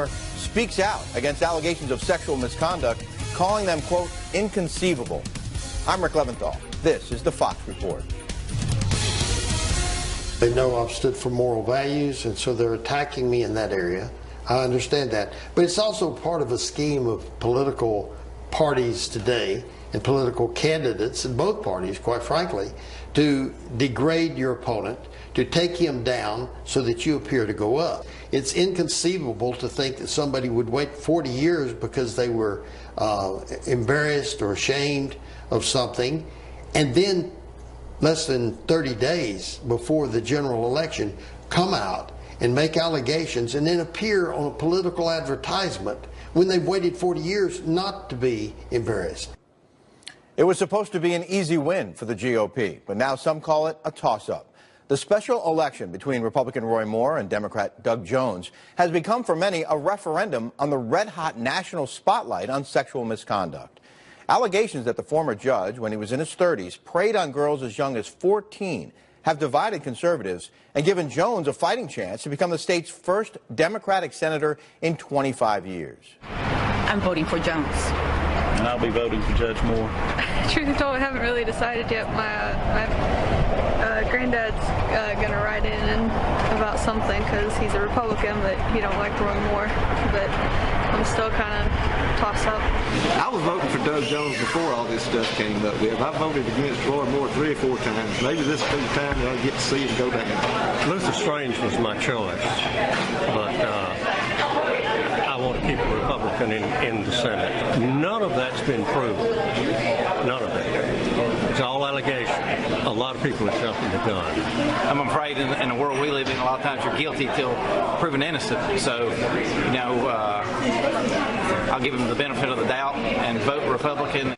Moore speaks out against allegations of sexual misconduct, calling them, quote, inconceivable. I'm Rick Leventhal. This is the Fox Report. They know I've stood for moral values, and so they're attacking me in that area. I understand that. But it's also part of a scheme of political parties today and political candidates in both parties, quite frankly, to degrade your opponent, to take him down so that you appear to go up. It's inconceivable to think that somebody would wait 40 years because they were embarrassed or ashamed of something, and then less than 30 days before the general election come out and make allegations and then appear on a political advertisement when they've waited 40 years not to be embarrassed. It was supposed to be an easy win for the GOP, but now some call it a toss-up. The special election between Republican Roy Moore and Democrat Doug Jones has become for many a referendum on the red-hot national spotlight on sexual misconduct. Allegations that the former judge, when he was in his 30s, preyed on girls as young as 14 have divided conservatives and given Jones a fighting chance to become the state's first Democratic senator in 25 years. I'm voting for Jones. And I'll be voting for Judge Moore. Truth be told, I haven't really decided yet. My granddad's going to write in about something because he's a Republican, but he don't like Roy Moore. But I'm still kind of tossed up. I was voting for Doug Jones before all this stuff came up with. I voted against Roy Moore 3 or 4 times. Maybe this will be the time that I get to see him go down. Luther Strange was my choice, but I want to keep a Republican in the Senate. None of that's been proven. None of it. It's all allegation. A lot of people are jumping the gun. I'm afraid in the world we live in, a lot of times you're guilty till proven innocent. So, you know, I'll give him the benefit of the doubt and vote Republican.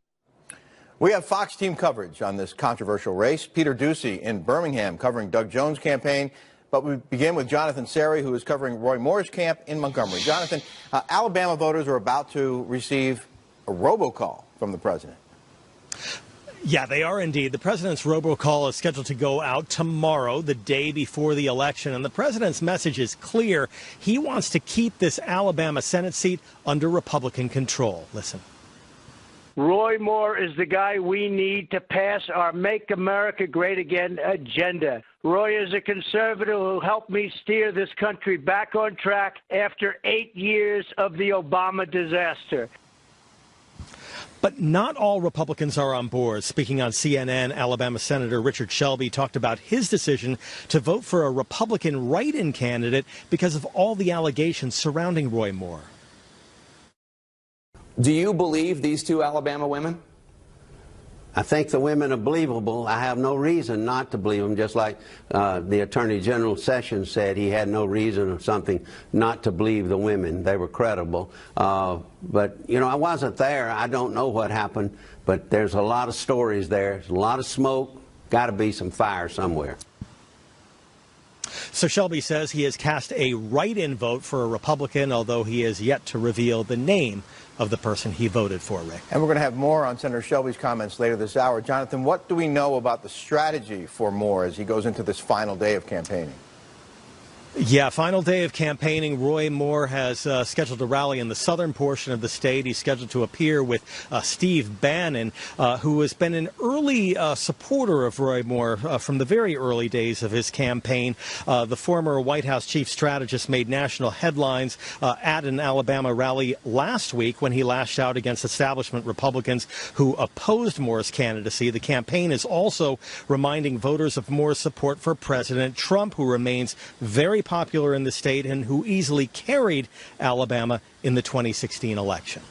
We have Fox team coverage on this controversial race. Peter Ducey in Birmingham covering Doug Jones' campaign. But we begin with Jonathan Seri, who is covering Roy Moore's camp in Montgomery. Jonathan, Alabama voters are about to receive a robocall from the president. Yeah, they are indeed. The president's robocall is scheduled to go out tomorrow, the day before the election. And the president's message is clear. He wants to keep this Alabama Senate seat under Republican control. Listen. Roy Moore is the guy we need to pass our Make America Great Again agenda. Roy is a conservative who helped me steer this country back on track after 8 years of the Obama disaster. But not all Republicans are on board. Speaking on CNN, Alabama Senator Richard Shelby talked about his decision to vote for a Republican write-in candidate because of all the allegations surrounding Roy Moore. Do you believe these 2 Alabama women? I think the women are believable. I have no reason not to believe them, just like the Attorney General Sessions said he had no reason or something not to believe the women. They were credible. But, you know, I wasn't there. I don't know what happened. But there's a lot of stories there. There's a lot of smoke. Got to be some fire somewhere. So Shelby says he has cast a write-in vote for a Republican, although he has yet to reveal the name of the person he voted for, Rick. And we're going to have more on Senator Shelby's comments later this hour. Jonathan, what do we know about the strategy for Moore as he goes into this final day of campaigning? Yeah, final day of campaigning. Roy Moore has scheduled a rally in the southern portion of the state. He's scheduled to appear with Steve Bannon, who has been an early supporter of Roy Moore from the very early days of his campaign. The former White House chief strategist made national headlines at an Alabama rally last week when he lashed out against establishment Republicans who opposed Moore's candidacy. The campaign is also reminding voters of Moore's support for President Trump, who remains very popular in the state and who easily carried Alabama in the 2016 election.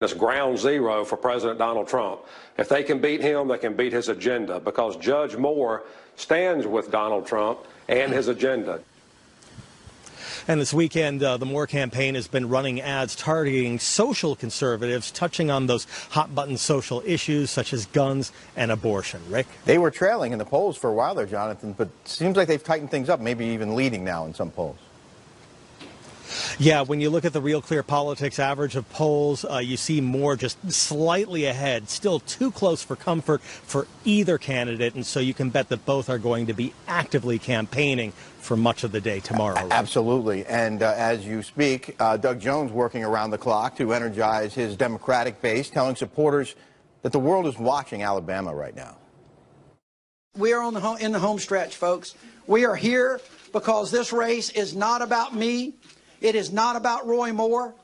It's ground zero for President Donald Trump. If they can beat him, they can beat his agenda, because Judge Moore stands with Donald Trump and his agenda. And this weekend, the Moore campaign has been running ads targeting social conservatives, touching on those hot-button social issues such as guns and abortion. Rick? They were trailing in the polls for a while there, Jonathan, but it seems like they've tightened things up, maybe even leading now in some polls. Yeah, when you look at the Real Clear Politics average of polls, you see Moore just slightly ahead, still too close for comfort for either candidate, and so you can bet that both are going to be actively campaigning for much of the day tomorrow. Absolutely, and as you speak, Doug Jones working around the clock to energize his Democratic base, telling supporters that the world is watching Alabama right now. We are in the home stretch, folks. We are here because this race is not about me. It is not about Roy Moore.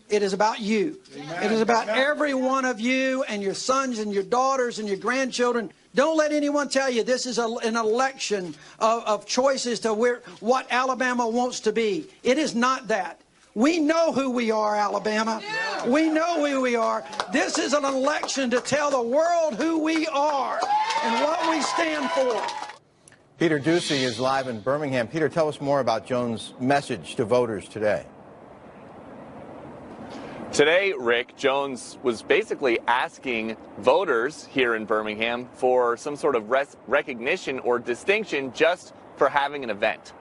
It is about you. Amen. It is about every one of you and your sons and your daughters and your grandchildren. Don't let anyone tell you this is an election of choices to what Alabama wants to be. It is not that. We know who we are, Alabama. Yeah. We know who we are. This is an election to tell the world who we are and what we stand for. Peter Doocy is live in Birmingham. Peter, tell us more about Jones' message to voters today. Today, Rick, Jones was basically asking voters here in Birmingham for some sort of recognition or distinction just for having an event.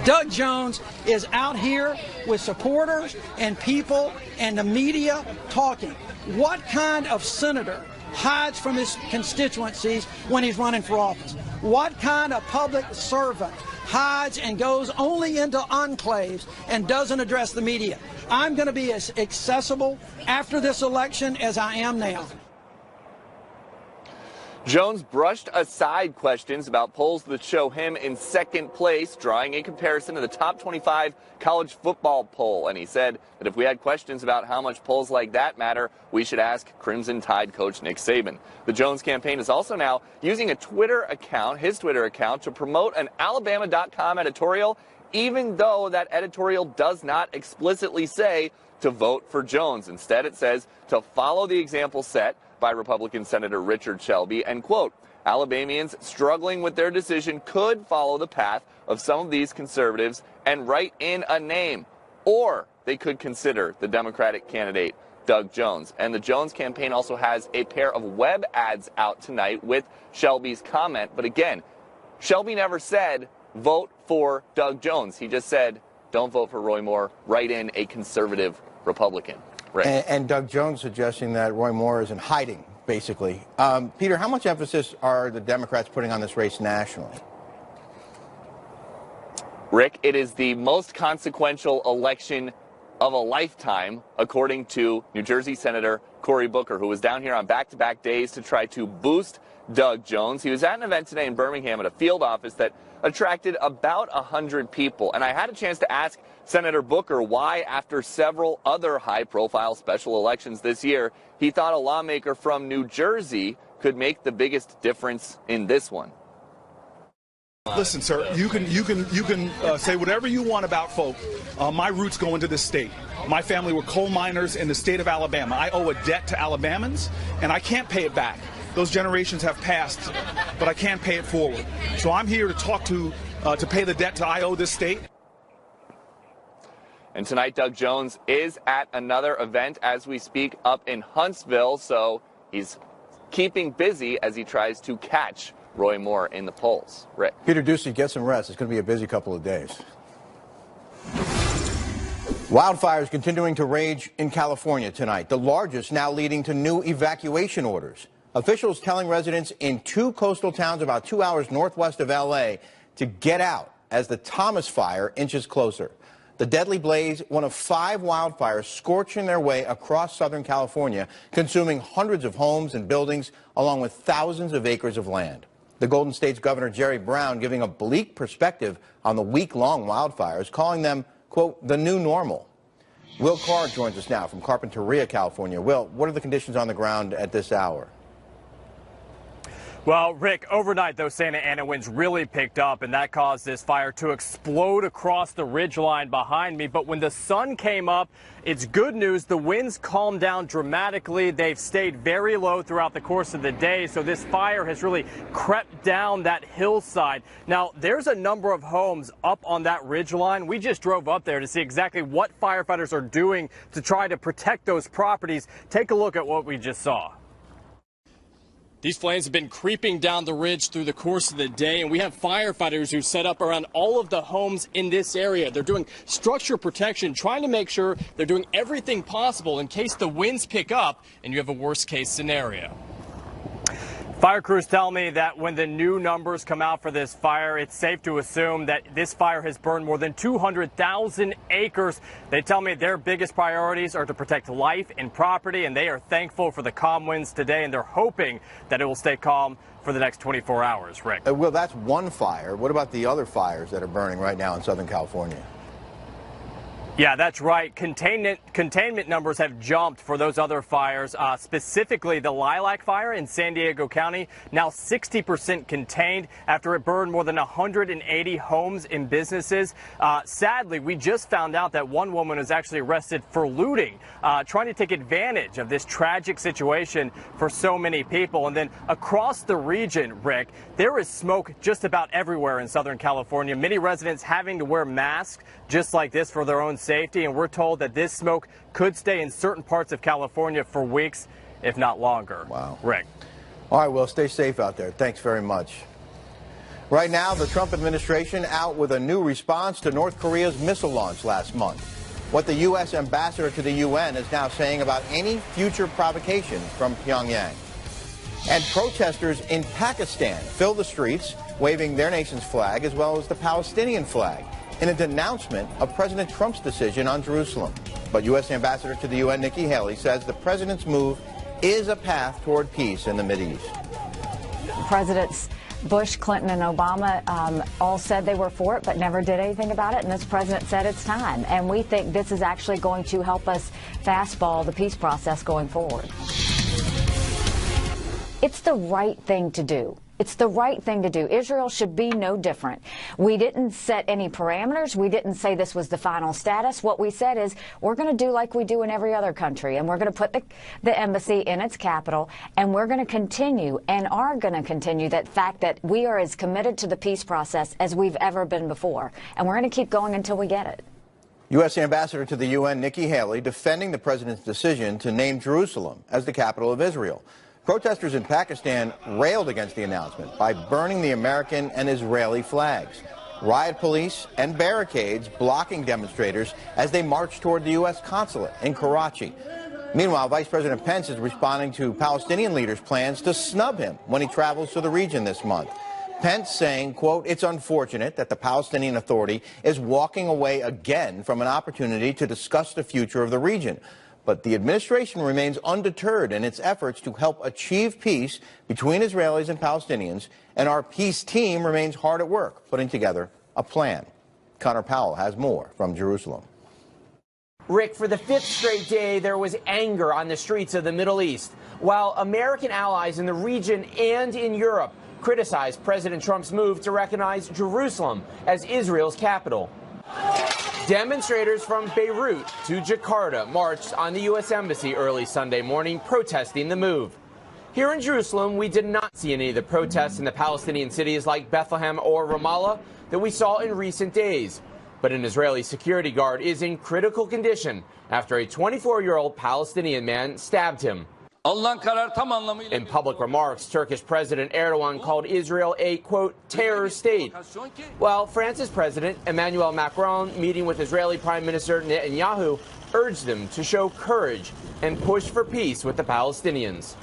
Doug Jones is out here with supporters and people and the media talking. What kind of senator hides from his constituencies when he's running for office? What kind of public servant hides and goes only into enclaves and doesn't address the media? I'm going to be as accessible after this election as I am now. Jones brushed aside questions about polls that show him in second place, drawing a comparison to the top 25 college football poll. And he said that if we had questions about how much polls like that matter, we should ask Crimson Tide coach Nick Saban. The Jones campaign is also now using a Twitter account, his Twitter account, to promote an Alabama.com editorial, even though that editorial does not explicitly say to vote for Jones. Instead, it says to follow the example set by Republican Senator Richard Shelby, and, quote, Alabamians struggling with their decision could follow the path of some of these conservatives and write in a name, or they could consider the Democratic candidate, Doug Jones. And the Jones campaign also has a pair of web ads out tonight with Shelby's comment. But again, Shelby never said, vote for Doug Jones. He just said, don't vote for Roy Moore, write in a conservative Republican. And Doug Jones suggesting that Roy Moore is in hiding, basically. Peter, how much emphasis are the Democrats putting on this race nationally? Rick, it is the most consequential election of a lifetime, according to New Jersey Senator Cory Booker, who was down here on back-to-back days to try to boost Doug Jones. He was at an event today in Birmingham at a field office that attracted about 100 people. And I had a chance to ask Senator Booker why, after several other high-profile special elections this year, he thought a lawmaker from New Jersey could make the biggest difference in this one. Listen, sir, you can say whatever you want about folk. My roots go into this state. My family were coal miners in the state of Alabama. I owe a debt to Alabamans, and I can't pay it back. Those generations have passed, but I can't pay it forward. So I'm here to talk to pay the debt I owe this state. And tonight, Doug Jones is at another event as we speak up in Huntsville, so he's keeping busy as he tries to catch Roy Moore in the polls. Rick. Peter Doocy, get some rest. It's going to be a busy couple of days. Wildfires continuing to rage in California tonight, the largest now leading to new evacuation orders. Officials telling residents in two coastal towns about 2 hours northwest of L.A. to get out as the Thomas Fire inches closer. The deadly blaze, one of 5 wildfires scorching their way across Southern California, consuming hundreds of homes and buildings along with thousands of acres of land. The Golden State's Governor Jerry Brown giving a bleak perspective on the week-long wildfires, calling them, quote, the new normal. Will Carr joins us now from Carpinteria, California. Will, what are the conditions on the ground at this hour? Well, Rick, overnight, those Santa Ana winds really picked up, and that caused this fire to explode across the ridgeline behind me. But when the sun came up, it's good news. The winds calmed down dramatically. They've stayed very low throughout the course of the day, so this fire has really crept down that hillside. Now, there's a number of homes up on that ridgeline. We just drove up there to see exactly what firefighters are doing to try to protect those properties. Take a look at what we just saw. These flames have been creeping down the ridge through the course of the day, and we have firefighters who set up around all of the homes in this area. They're doing structure protection, trying to make sure they're doing everything possible in case the winds pick up and you have a worst case scenario. Fire crews tell me that when the new numbers come out for this fire, it's safe to assume that this fire has burned more than 200,000 acres. They tell me their biggest priorities are to protect life and property, and they are thankful for the calm winds today, and they're hoping that it will stay calm for the next 24 hours. Rick. Well, that's one fire. What about the other fires that are burning right now in Southern California? Yeah, that's right. Containment numbers have jumped for those other fires, specifically the Lilac Fire in San Diego County, now 60% contained after it burned more than 180 homes and businesses. Sadly, we just found out that one woman was actually arrested for looting, trying to take advantage of this tragic situation for so many people. And then across the region, Rick, there is smoke just about everywhere in Southern California. Many residents having to wear masks just like this for their own safety, and we're told that this smoke could stay in certain parts of California for weeks, if not longer. Wow. Rick. All right, well, stay safe out there. Thanks very much. Right now, the Trump administration out with a new response to North Korea's missile launch last month. What the U.S. ambassador to the UN is now saying about any future provocation from Pyongyang. And protesters in Pakistan fill the streets, waving their nation's flag as well as the Palestinian flag, in a denouncement of President Trump's decision on Jerusalem. But U.S. Ambassador to the UN, Nikki Haley, says the president's move is a path toward peace in the Mideast. Presidents Bush, Clinton, and Obama all said they were for it, but never did anything about it. And this president said it's time. And we think this is actually going to help us fastball the peace process going forward. It's the right thing to do. It's the right thing to do. Israel should be no different. We didn't set any parameters. We didn't say this was the final status. What we said is we're going to do like we do in every other country, and we're going to put the embassy in its capital, and we're going to continue and are going to continue that fact that we are as committed to the peace process as we've ever been before, and we're going to keep going until we get it. U.S. Ambassador to the UN, Nikki Haley, defending the president's decision to name Jerusalem as the capital of Israel. Protesters in Pakistan railed against the announcement by burning the American and Israeli flags. Riot police and barricades blocking demonstrators as they marched toward the U.S. consulate in Karachi. Meanwhile, Vice President Pence is responding to Palestinian leaders' plans to snub him when he travels to the region this month. Pence saying, quote, "It's unfortunate that the Palestinian Authority is walking away again from an opportunity to discuss the future of the region." But the administration remains undeterred in its efforts to help achieve peace between Israelis and Palestinians, and our peace team remains hard at work putting together a plan. Connor Powell has more from Jerusalem. Rick, for the fifth straight day, there was anger on the streets of the Middle East, while American allies in the region and in Europe criticized President Trump's move to recognize Jerusalem as Israel's capital. Demonstrators from Beirut to Jakarta marched on the U.S. Embassy early Sunday morning, protesting the move. Here in Jerusalem, we did not see any of the protests in the Palestinian cities like Bethlehem or Ramallah that we saw in recent days. But an Israeli security guard is in critical condition after a 24-year-old Palestinian man stabbed him. In public remarks, Turkish President Erdogan called Israel a, quote, terror state, while France's President Emmanuel Macron, meeting with Israeli Prime Minister Netanyahu, urged them to show courage and push for peace with the Palestinians.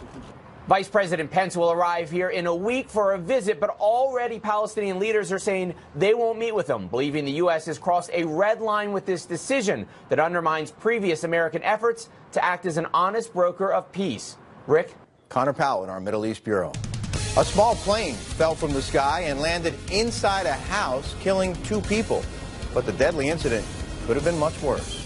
Vice President Pence will arrive here in a week for a visit, but already Palestinian leaders are saying they won't meet with him, believing the U.S. has crossed a red line with this decision that undermines previous American efforts to act as an honest broker of peace. Rick? Connor Powell in our Middle East Bureau. A small plane fell from the sky and landed inside a house, killing 2 people. But the deadly incident could have been much worse.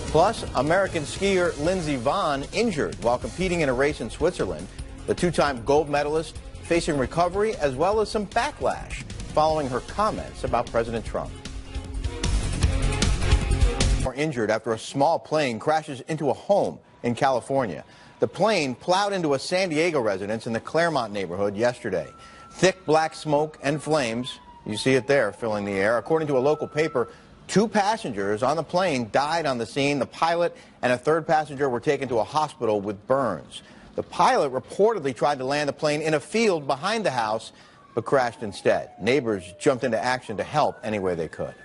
Plus, American skier Lindsey Vonn injured while competing in a race in Switzerland. The 2-time gold medalist facing recovery as well as some backlash following her comments about President Trump. Injured after a small plane crashes into a home in California. The plane plowed into a San Diego residence in the Claremont neighborhood yesterday. Thick black smoke and flames, you see it there, filling the air. According to a local paper, 2 passengers on the plane died on the scene. The pilot and a 3rd passenger were taken to a hospital with burns. The pilot reportedly tried to land the plane in a field behind the house, but crashed instead. Neighbors jumped into action to help any way they could.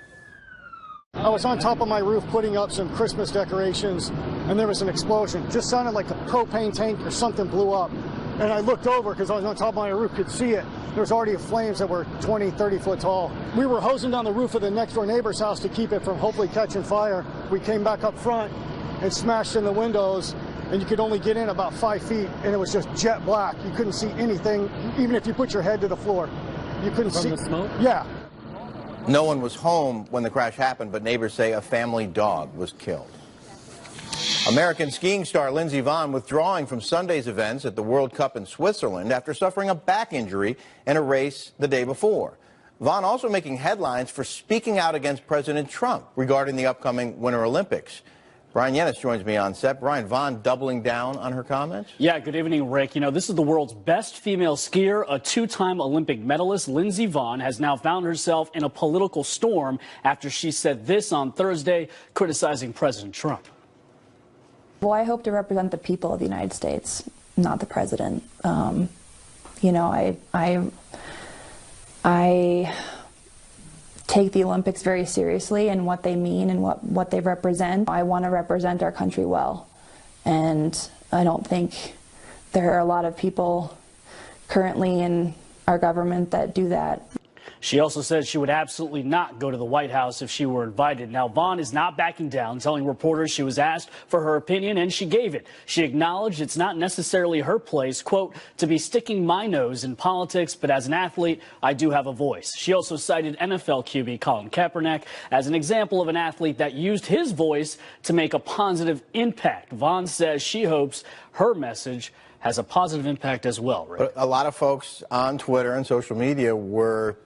I was on top of my roof putting up some Christmas decorations, and there was an explosion. Just sounded like a propane tank or something blew up. And I looked over because I was on top of my roof, could see it. There was already flames that were 20, 30 foot tall. We were hosing down the roof of the next door neighbor's house to keep it from hopefully catching fire. We came back up front and smashed in the windows, and you could only get in about 5 feet, and it was just jet black. You couldn't see anything, even if you put your head to the floor. You couldn't see. From the smoke? Yeah. No one was home when the crash happened, but neighbors say a family dog was killed. American skiing star Lindsey Vonn withdrawing from Sunday's events at the World Cup in Switzerland after suffering a back injury in a race the day before. Vonn also making headlines for speaking out against President Trump regarding the upcoming Winter Olympics. Brian Yennis joins me on set. Brian, Vonn doubling down on her comments? Yeah, good evening, Rick. You know, this is the world's best female skier, a two-time Olympic medalist. Lindsey Vonn has now found herself in a political storm after she said this on Thursday, criticizing President Trump. Well, I hope to represent the people of the United States, not the president. You know, I take the Olympics very seriously and what they mean and what they represent. I want to represent our country well, and I don't think there are a lot of people currently in our government that do that. She also said she would absolutely not go to the White House if she were invited. Now, Vonn is not backing down, telling reporters she was asked for her opinion, and she gave it. She acknowledged it's not necessarily her place, quote, to be sticking my nose in politics, but as an athlete, I do have a voice. She also cited NFL QB Colin Kaepernick as an example of an athlete that used his voice to make a positive impact. Vonn says she hopes her message has a positive impact as well, Rick. But a lot of folks on Twitter and social media were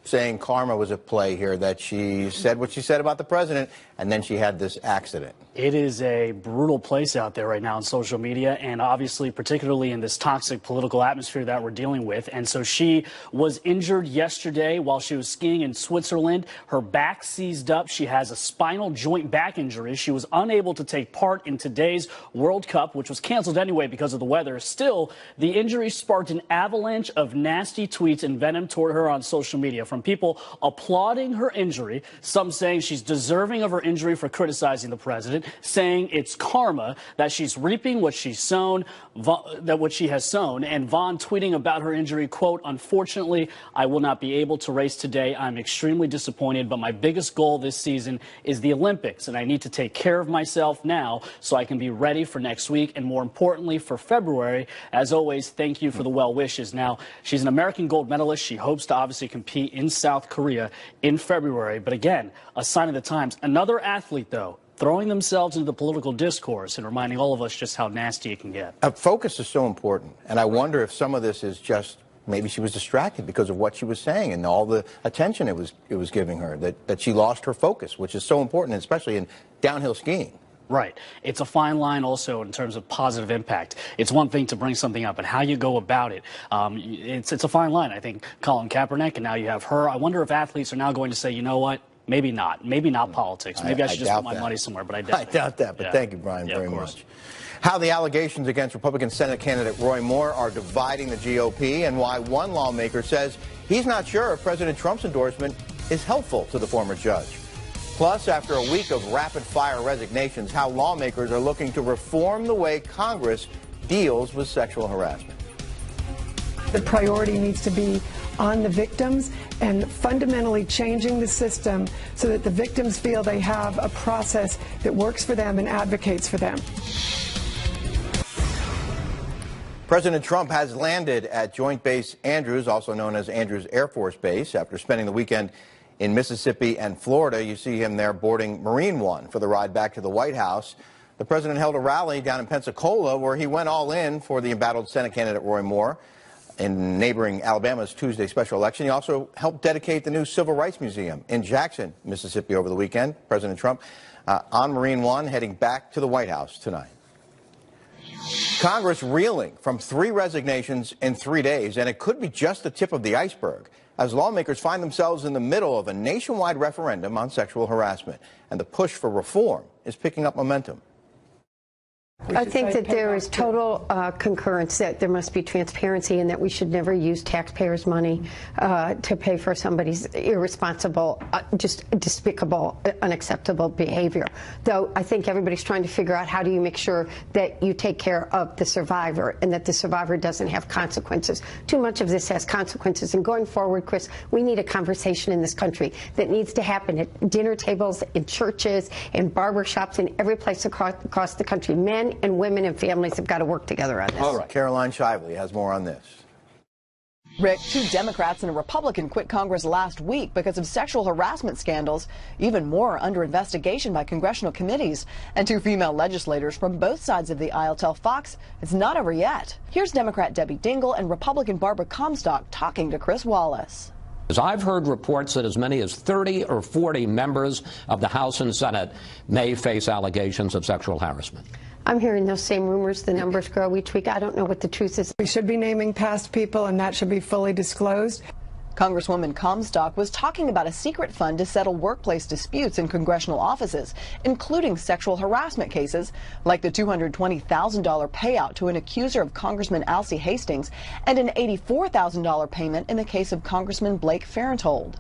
saying karma was at play here, that she said what she said about the president, and then she had this accident. It is a brutal place out there right now on social media, and obviously particularly in this toxic political atmosphere that we're dealing with. And so she was injured yesterday while she was skiing in Switzerland. Her back seized up. She has a spinal joint back injury. She was unable to take part in today's World Cup, which was canceled anyway because of the weather. Still, the injury sparked an avalanche of nasty tweets and venom toward her on social media, from people applauding her injury, some saying she's deserving of her injury for criticizing the president, saying it's karma, that she's reaping what she's sown, and Vonn tweeting about her injury, quote, unfortunately, I will not be able to race today. I'm extremely disappointed, but my biggest goal this season is the Olympics, and I need to take care of myself now so I can be ready for next week and, more importantly, for February. As always, thank you for the well wishes. Now, she's an American gold medalist. She hopes to obviously compete in South Korea in February, but again, a sign of the times. Another athlete, though, throwing themselves into the political discourse and reminding all of us just how nasty it can get. Focus is so important, and I wonder if some of this is just maybe she was distracted because of what she was saying and all the attention it was giving her, that she lost her focus, which is so important, especially in downhill skiing. Right. It's a fine line also in terms of positive impact. It's one thing to bring something up, but how you go about it, it's a fine line. I think Colin Kaepernick, and now you have her. I wonder if athletes are now going to say, you know what, maybe not. Maybe not politics. Maybe I should just put my money somewhere, but I doubt I doubt that, but thank you, Brian, very much. How the allegations against Republican Senate candidate Roy Moore are dividing the GOP, and why one lawmaker says he's not sure if President Trump's endorsement is helpful to the former judge. Plus, after a week of rapid-fire resignations, how lawmakers are looking to reform the way Congress deals with sexual harassment. The priority needs to be on the victims and fundamentally changing the system so that the victims feel they have a process that works for them and advocates for them. President Trump has landed at Joint Base Andrews, also known as Andrews Air Force Base, after spending the weekend in Mississippi and Florida. You see him there boarding Marine One for the ride back to the White House. The president held a rally down in Pensacola where he went all in for the embattled Senate candidate Roy Moore in neighboring Alabama's Tuesday special election. He also helped dedicate the new Civil Rights Museum in Jackson, Mississippi over the weekend. President Trump on Marine One heading back to the White House tonight. Congress reeling from 3 resignations in 3 days, and it could be just the tip of the iceberg as lawmakers find themselves in the middle of a nationwide referendum on sexual harassment, and the push for reform is picking up momentum. I think that there is total concurrence that there must be transparency and that we should never use taxpayers' money to pay for somebody's irresponsible, just despicable, unacceptable behavior. Though I think everybody's trying to figure out how do you make sure that you take care of the survivor and that the survivor doesn't have consequences. Too much of this has consequences. And going forward, Chris, we need a conversation in this country that needs to happen at dinner tables, in churches, in barbershops, in every place across the country. Men and women and families have got to work together on this. All right. Caroline Shively has more on this. Rick, 2 Democrats and a Republican quit Congress last week because of sexual harassment scandals. Even more are under investigation by congressional committees. And 2 female legislators from both sides of the aisle tell Fox it's not over yet. Here's Democrat Debbie Dingell and Republican Barbara Comstock talking to Chris Wallace. I've heard reports that as many as 30 or 40 members of the House and Senate may face allegations of sexual harassment. I'm hearing those same rumors. The numbers grow each week. I don't know what the truth is. We should be naming past people, and that should be fully disclosed. Congresswoman Comstock was talking about a secret fund to settle workplace disputes in congressional offices, including sexual harassment cases, like the $220,000 payout to an accuser of Congressman Alcee Hastings and an $84,000 payment in the case of Congressman Blake Farenthold.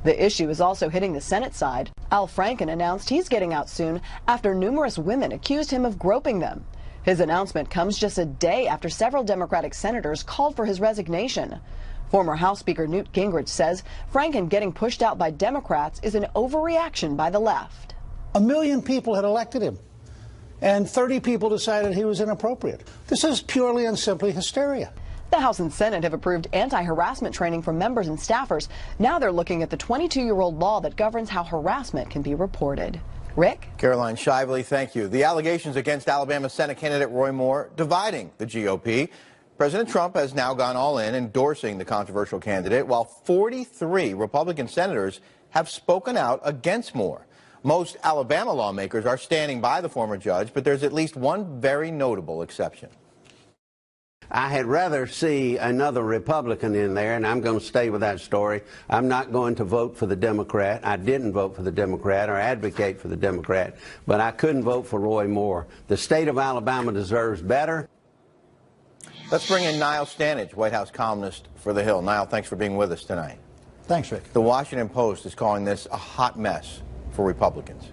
The issue is also hitting the Senate side. Al Franken announced he's getting out soon after numerous women accused him of groping them. His announcement comes just a day after several Democratic senators called for his resignation. Former House Speaker Newt Gingrich says Franken getting pushed out by Democrats is an overreaction by the left. 1 million people had elected him, and 30 people decided he was inappropriate. This is purely and simply hysteria. The House and Senate have approved anti-harassment training for members and staffers. Now they're looking at the 22-year-old law that governs how harassment can be reported. Rick? Caroline Shively, thank you. The allegations against Alabama Senate candidate Roy Moore dividing the GOP. President Trump has now gone all in, endorsing the controversial candidate, while 43 Republican senators have spoken out against Moore. Most Alabama lawmakers are standing by the former judge, but there's at least one very notable exception. I had rather see another Republican in there, and I'm going to stay with that story. I'm not going to vote for the Democrat. I didn't vote for the Democrat or advocate for the Democrat, but I couldn't vote for Roy Moore. The state of Alabama deserves better. Let's bring in Niall Stanage, White House columnist for The Hill. Niall, thanks for being with us tonight. Thanks, Rick. The Washington Post is calling this a hot mess for Republicans.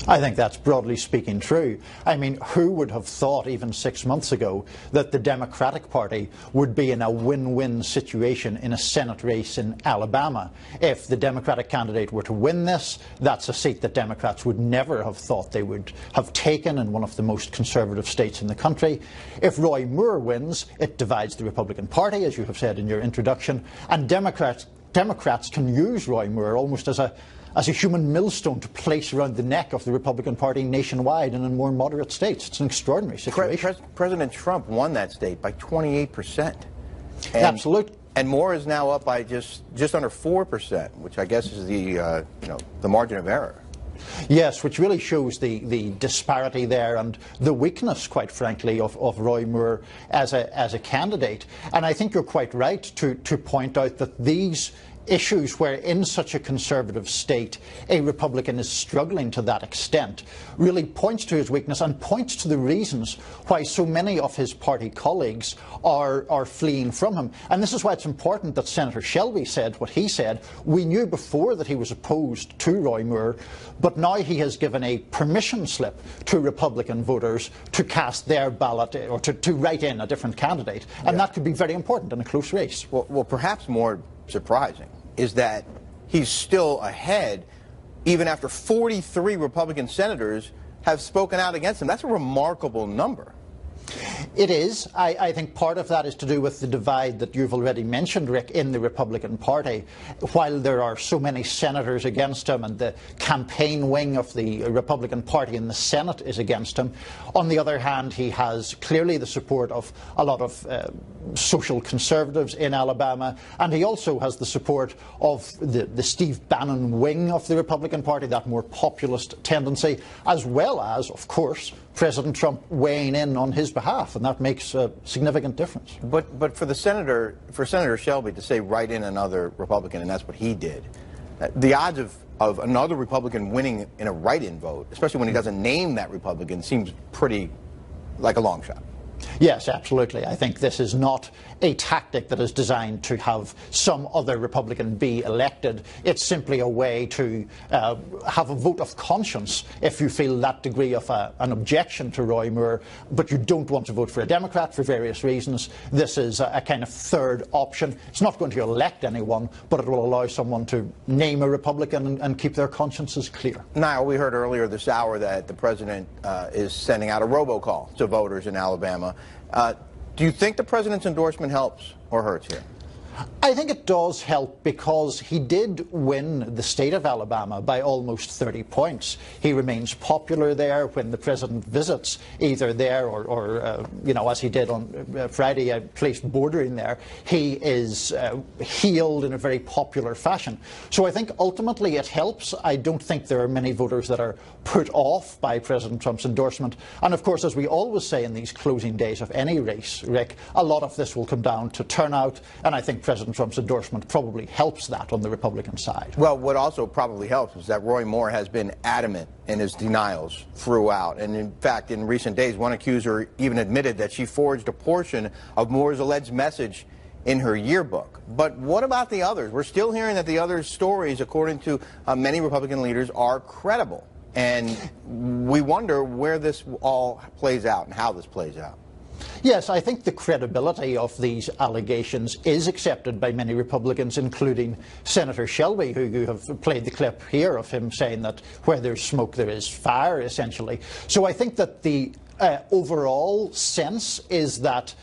I think that's broadly speaking true. I mean, who would have thought even 6 months ago that the Democratic Party would be in a win-win situation in a Senate race in Alabama? If the Democratic candidate were to win this, that's a seat that Democrats would never have thought they would have taken in one of the most conservative states in the country. If Roy Moore wins, it divides the Republican Party, as you have said in your introduction, and Democrats can use Roy Moore almost as a human millstone to place around the neck of the Republican Party nationwide and in more moderate states. It's an extraordinary situation. President Trump won that state by 28%. Absolutely. And Moore is now up by just under 4%, which I guess is the margin of error. Yes, which really shows the disparity there and the weakness, quite frankly, of Roy Moore as a candidate. And I think you're quite right to point out that these issues where in such a conservative state a Republican is struggling to that extent really points to his weakness and points to the reasons why so many of his party colleagues are fleeing from him. And this is why it's important that Senator Shelby said what he said. We knew before that he was opposed to Roy Moore, but now he has given a permission slip to Republican voters to cast their ballot or to write in a different candidate. And that could be very important in a close race. Well, perhaps more surprising is that he's still ahead even after 43 Republican senators have spoken out against him. That's a remarkable number. It is. I think part of that is to do with the divide that you've already mentioned, Rick, in the Republican Party. While there are so many senators against him and the campaign wing of the Republican Party in the Senate is against him, on the other hand, he has clearly the support of a lot of social conservatives in Alabama, and he also has the support of the Steve Bannon wing of the Republican Party, that more populist tendency, as well as, of course, President Trump weighing in on his behalf, and that makes a significant difference. But for Senator Shelby to say write in another Republican, and that's what he did, the odds of another Republican winning in a write-in vote, especially when he doesn't name that Republican, seems pretty like a long shot. Yes, absolutely. I think this is not a tactic that is designed to have some other Republican be elected. It's simply a way to have a vote of conscience if you feel that degree of an objection to Roy Moore, but you don't want to vote for a Democrat for various reasons. This is a kind of third option. It's not going to elect anyone, but it will allow someone to name a Republican and keep their consciences clear. Niall, we heard earlier this hour that the president is sending out a robocall to voters in Alabama. Do you think the president's endorsement helps or hurts here? I think it does help because he did win the state of Alabama by almost 30 points. He remains popular there when the president visits, either there or you know, as he did on Friday, a place bordering there. He is hailed in a very popular fashion. So I think ultimately it helps. I don't think there are many voters that are put off by President Trump's endorsement. And of course, as we always say in these closing days of any race, Rick, a lot of this will come down to turnout, and I think President Trump's endorsement probably helps that on the Republican side. Well, what also probably helps is that Roy Moore has been adamant in his denials throughout. And in fact, in recent days, one accuser even admitted that she forged a portion of Moore's alleged message in her yearbook. But what about the others? We're still hearing that the other stories, according to many Republican leaders, are credible. And we wonder where this all plays out and how this plays out. Yes, I think the credibility of these allegations is accepted by many Republicans, including Senator Shelby, who you have played the clip here of him saying that where there's smoke there is fire, essentially. So I think that the overall sense is that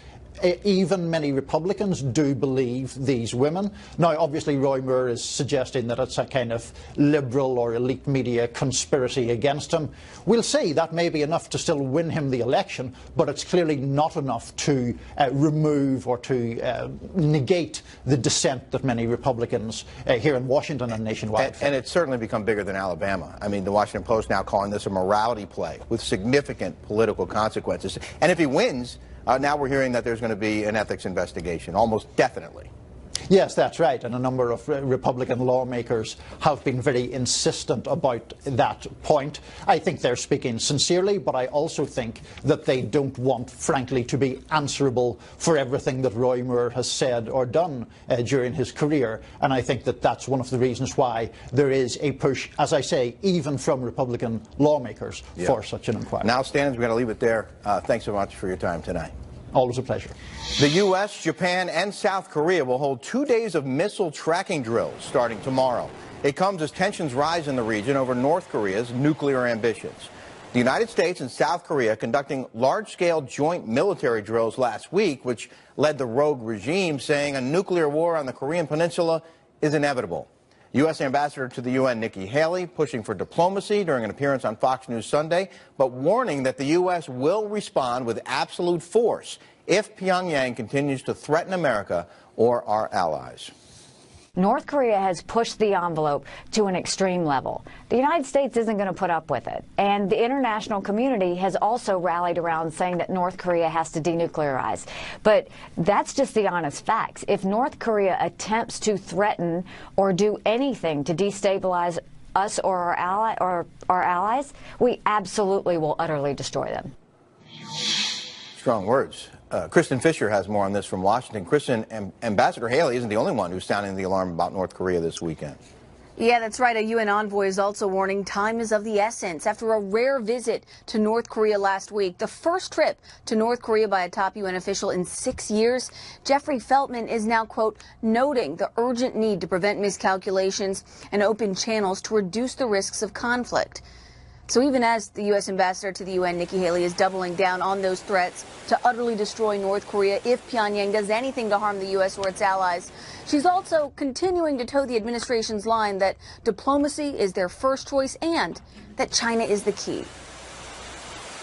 even many Republicans do believe these women. Now, obviously, Roy Moore is suggesting that it's a kind of liberal or elite media conspiracy against him. We'll see. That may be enough to still win him the election, but it's clearly not enough to remove or to negate the dissent that many Republicans here in Washington and nationwide. And it's certainly become bigger than Alabama. I mean, the Washington Post now calling this a morality play with significant political consequences. And if he wins, now we're hearing that there's going to be an ethics investigation, almost definitely. Yes, that's right. And a number of Republican lawmakers have been very insistent about that point. I think they're speaking sincerely, but I also think that they don't want, frankly, to be answerable for everything that Roy Moore has said or done during his career. And I think that that's one of the reasons why there is a push, as I say, even from Republican lawmakers for such an inquiry. Now, Stans, we're going to leave it there. Thanks so much for your time tonight. Always a pleasure. The U.S., Japan, and South Korea will hold 2 days of missile tracking drills starting tomorrow. It comes as tensions rise in the region over North Korea's nuclear ambitions. The United States and South Korea conducting large-scale joint military drills last week, which led the rogue regime saying a nuclear war on the Korean peninsula is inevitable. U.S. Ambassador to the UN Nikki Haley pushing for diplomacy during an appearance on Fox News Sunday, but warning that the U.S. will respond with absolute force if Pyongyang continues to threaten America or our allies. North Korea has pushed the envelope to an extreme level. The United States isn't going to put up with it. And the international community has also rallied around saying that North Korea has to denuclearize. But that's just the honest facts. If North Korea attempts to threaten or do anything to destabilize us or our allies, we absolutely will utterly destroy them. Strong words. Kristen Fisher has more on this from Washington. Kristen, Ambassador Haley isn't the only one who's sounding the alarm about North Korea this weekend. Yeah, that's right. A UN envoy is also warning time is of the essence after a rare visit to North Korea last week. The first trip to North Korea by a top UN official in 6 years. Jeffrey Feltman is now, quote, noting the urgent need to prevent miscalculations and open channels to reduce the risks of conflict. So even as the U.S. Ambassador to the UN, Nikki Haley, is doubling down on those threats to utterly destroy North Korea if Pyongyang does anything to harm the U.S. or its allies, she's also continuing to toe the administration's line that diplomacy is their first choice and that China is the key.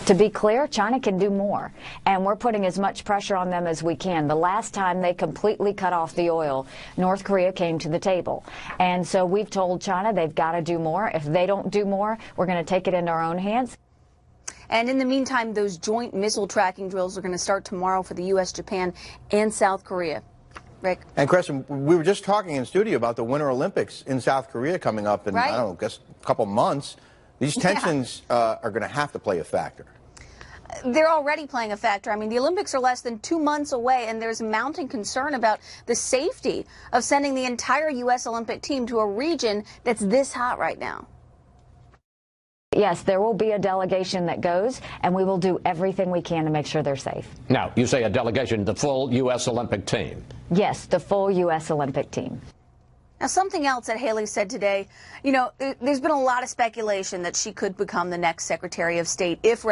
To be clear, China can do more, and we're putting as much pressure on them as we can. The last time they completely cut off the oil, North Korea came to the table. And so we've told China they've got to do more. If they don't do more, we're going to take it into our own hands. And in the meantime, those joint missile tracking drills are going to start tomorrow for the U.S., Japan, and South Korea. Rick? And Kristen, we were just talking in studio about the Winter Olympics in South Korea coming up in, I don't know, guess a couple months. These tensions are going to have to play a factor. they're already playing a factor. I mean, the Olympics are less than 2 months away, and there's mounting concern about the safety of sending the entire U.S. Olympic team to a region that's this hot right now. Yes, there will be a delegation that goes, and we will do everything we can to make sure they're safe. Now, you say a delegation, the full U.S. Olympic team? Yes, the full U.S. Olympic team. Now, something else that Haley said today, you know, there's been a lot of speculation that she could become the next Secretary of State if